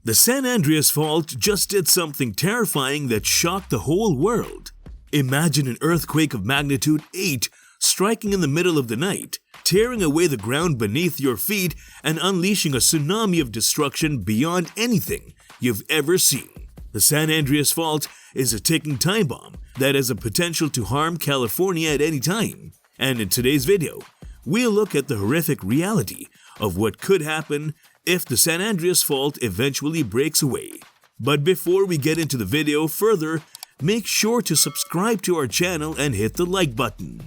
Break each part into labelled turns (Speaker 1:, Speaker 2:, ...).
Speaker 1: The San Andreas Fault just did something terrifying that shocked the whole world. Imagine an earthquake of magnitude 8 striking in the middle of the night, tearing away the ground beneath your feet and unleashing a tsunami of destruction beyond anything you've ever seen. The San Andreas Fault is a ticking time bomb that has a potential to harm California at any time. And in today's video, we'll look at the horrific reality of what could happen if the San Andreas Fault eventually breaks away. But before we get into the video further, make sure to subscribe to our channel and hit the like button.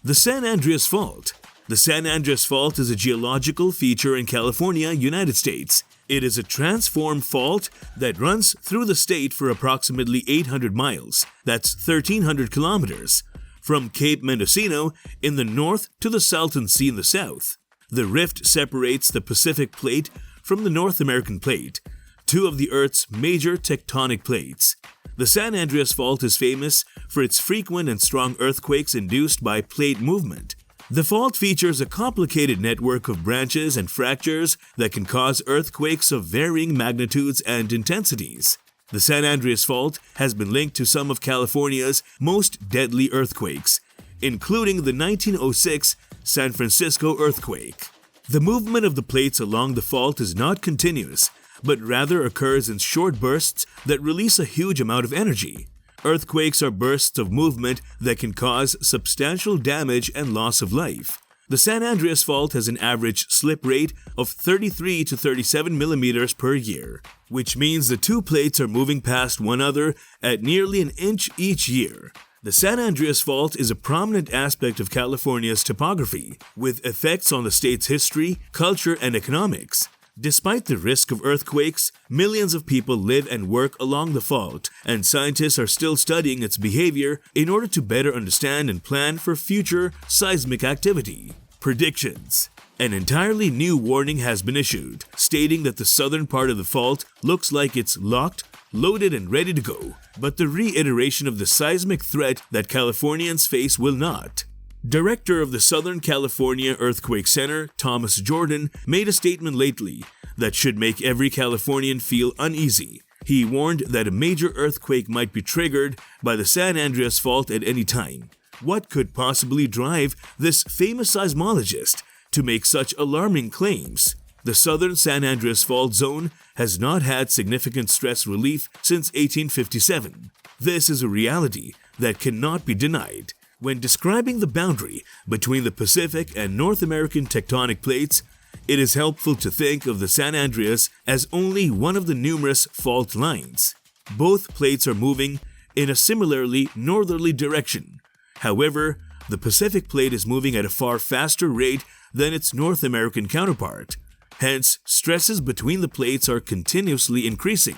Speaker 1: The San Andreas Fault. The San Andreas Fault is a geological feature in California, United States. It is a transform fault that runs through the state for approximately 800 miles, that's 1,300 kilometers, from Cape Mendocino in the north to the Salton Sea in the south. The rift separates the Pacific Plate from the North American Plate, two of the Earth's major tectonic plates. The San Andreas Fault is famous for its frequent and strong earthquakes induced by plate movement. The fault features a complicated network of branches and fractures that can cause earthquakes of varying magnitudes and intensities. The San Andreas Fault has been linked to some of California's most deadly earthquakes, including the 1906 San Francisco earthquake. The movement of the plates along the fault is not continuous, but rather occurs in short bursts that release a huge amount of energy. Earthquakes are bursts of movement that can cause substantial damage and loss of life. The San Andreas Fault has an average slip rate of 33 to 37 millimeters per year, which means the two plates are moving past one another at nearly an inch each year. The San Andreas Fault is a prominent aspect of California's topography, with effects on the state's history, culture, and economics. Despite the risk of earthquakes, millions of people live and work along the fault, and scientists are still studying its behavior in order to better understand and plan for future seismic activity. Predictions. An entirely new warning has been issued, stating that the southern part of the fault looks like it's locked, loaded, and ready to go, but the reiteration of the seismic threat that Californians face will not. Director of the Southern California Earthquake Center, Thomas Jordan, made a statement lately that should make every Californian feel uneasy. He warned that a major earthquake might be triggered by the San Andreas Fault at any time. What could possibly drive this famous seismologist to make such alarming claims? The southern San Andreas Fault zone has not had significant stress relief since 1857. This is a reality that cannot be denied. When describing the boundary between the Pacific and North American tectonic plates, it is helpful to think of the San Andreas as only one of the numerous fault lines. Both plates are moving in a similarly northerly direction. However, the Pacific Plate is moving at a far faster rate than its North American counterpart. Hence, stresses between the plates are continuously increasing.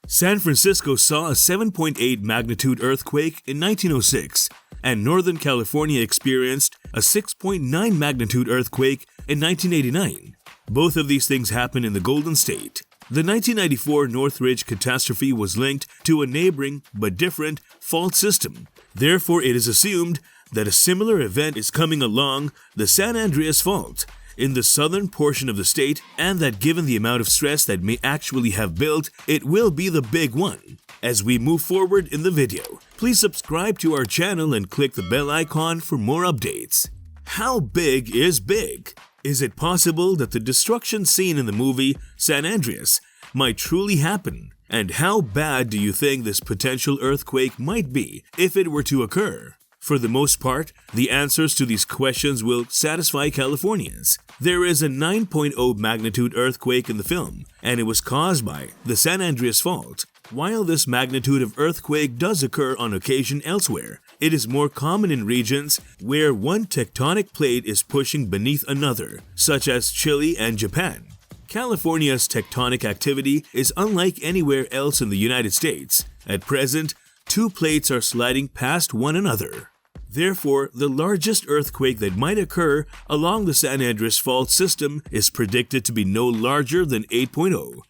Speaker 1: San Francisco saw a 7.8 magnitude earthquake in 1906, and Northern California experienced a 6.9 magnitude earthquake in 1989. Both of these things happened in the Golden State. The 1994 Northridge catastrophe was linked to a neighboring but different fault system. Therefore, it is assumed that a similar event is coming along the San Andreas Fault in the southern portion of the state, and that given the amount of stress that may actually have built, it will be the big one. As we move forward in the video, please subscribe to our channel and click the bell icon for more updates. How big is big? Is it possible that the destruction seen in the movie San Andreas might truly happen? And how bad do you think this potential earthquake might be if it were to occur? For the most part, the answers to these questions will satisfy Californians. There is a 9.0 magnitude earthquake in the film, and it was caused by the San Andreas Fault. While this magnitude of earthquake does occur on occasion elsewhere, it is more common in regions where one tectonic plate is pushing beneath another, such as Chile and Japan. California's tectonic activity is unlike anywhere else in the United States. At present, two plates are sliding past one another. Therefore, the largest earthquake that might occur along the San Andreas Fault system is predicted to be no larger than 8.0,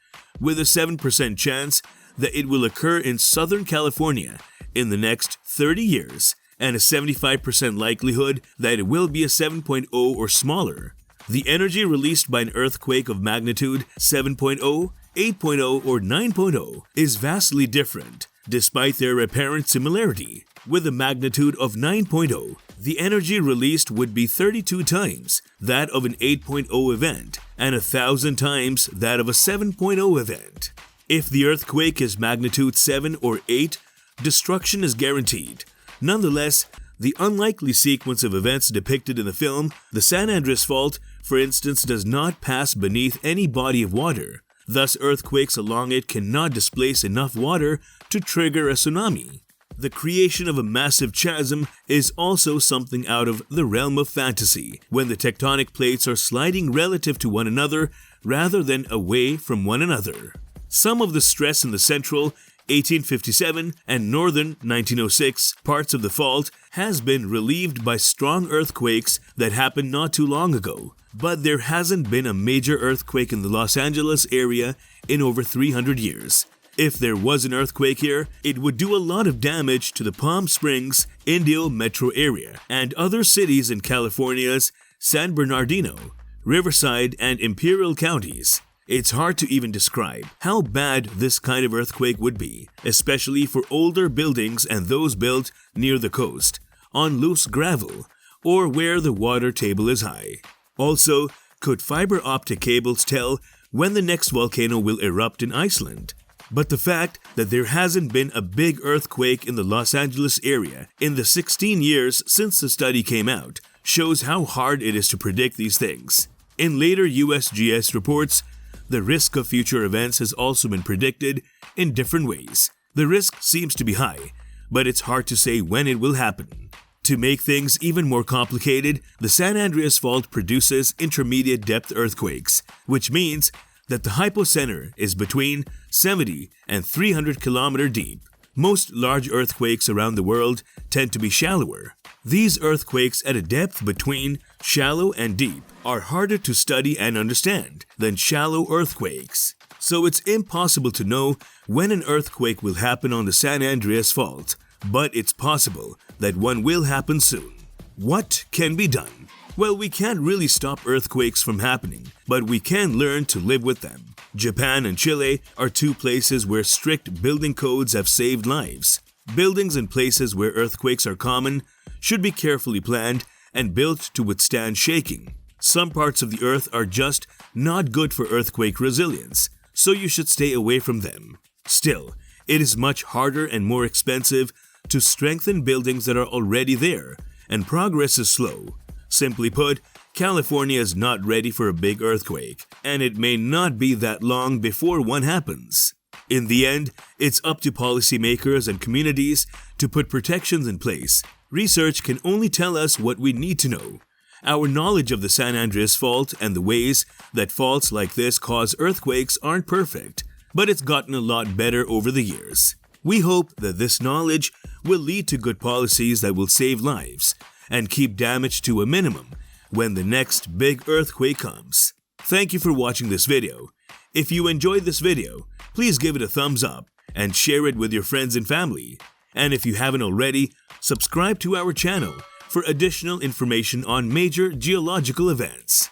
Speaker 1: with a 7% chance that it will occur in Southern California in the next 30 years, and a 75% likelihood that it will be a 7.0 or smaller. The energy released by an earthquake of magnitude 7.0 8.0 or 9.0 is vastly different, despite their apparent similarity. With a magnitude of 9.0, the energy released would be 32 times that of an 8.0 event and 1,000 times that of a 7.0 event. If the earthquake is magnitude 7 or 8, destruction is guaranteed. Nonetheless, the unlikely sequence of events depicted in the film, the San Andreas Fault, for instance, does not pass beneath any body of water. Thus, earthquakes along it cannot displace enough water to trigger a tsunami. The creation of a massive chasm is also something out of the realm of fantasy, when the tectonic plates are sliding relative to one another rather than away from one another. Some of the stress in the central 1857 and northern 1906 parts of the fault has been relieved by strong earthquakes that happened not too long ago, but there hasn't been a major earthquake in the Los Angeles area in over 300 years. If there was an earthquake here, it would do a lot of damage to the Palm Springs, Indio metro area and other cities in California's San Bernardino, Riverside, and Imperial counties. It's hard to even describe how bad this kind of earthquake would be, especially for older buildings and those built near the coast, on loose gravel, or where the water table is high. Also, could fiber optic cables tell when the next volcano will erupt in Iceland? But the fact that there hasn't been a big earthquake in the Los Angeles area in the 16 years since the study came out shows how hard it is to predict these things. In later USGS reports, the risk of future events has also been predicted in different ways. The risk seems to be high, but it's hard to say when it will happen. To make things even more complicated, the San Andreas Fault produces intermediate depth earthquakes, which means that the hypocenter is between 70 and 300 km deep. Most large earthquakes around the world tend to be shallower. These earthquakes at a depth between shallow and deep are harder to study and understand than shallow earthquakes. So it's impossible to know when an earthquake will happen on the San Andreas Fault, but it's possible that one will happen soon. What can be done? Well, we can't really stop earthquakes from happening, but we can learn to live with them. Japan and Chile are two places where strict building codes have saved lives. Buildings in places where earthquakes are common should be carefully planned and built to withstand shaking. Some parts of the earth are just not good for earthquake resilience, so you should stay away from them. Still, it is much harder and more expensive to strengthen buildings that are already there, and progress is slow. Simply put, California is not ready for a big earthquake, and it may not be that long before one happens. In the end, it's up to policymakers and communities to put protections in place. Research can only tell us what we need to know. Our knowledge of the San Andreas Fault and the ways that faults like this cause earthquakes aren't perfect, but it's gotten a lot better over the years. We hope that this knowledge will lead to good policies that will save lives and keep damage to a minimum when the next big earthquake comes. Thank you for watching this video. If you enjoyed this video, please give it a thumbs up and share it with your friends and family. And if you haven't already, subscribe to our channel for additional information on major geological events.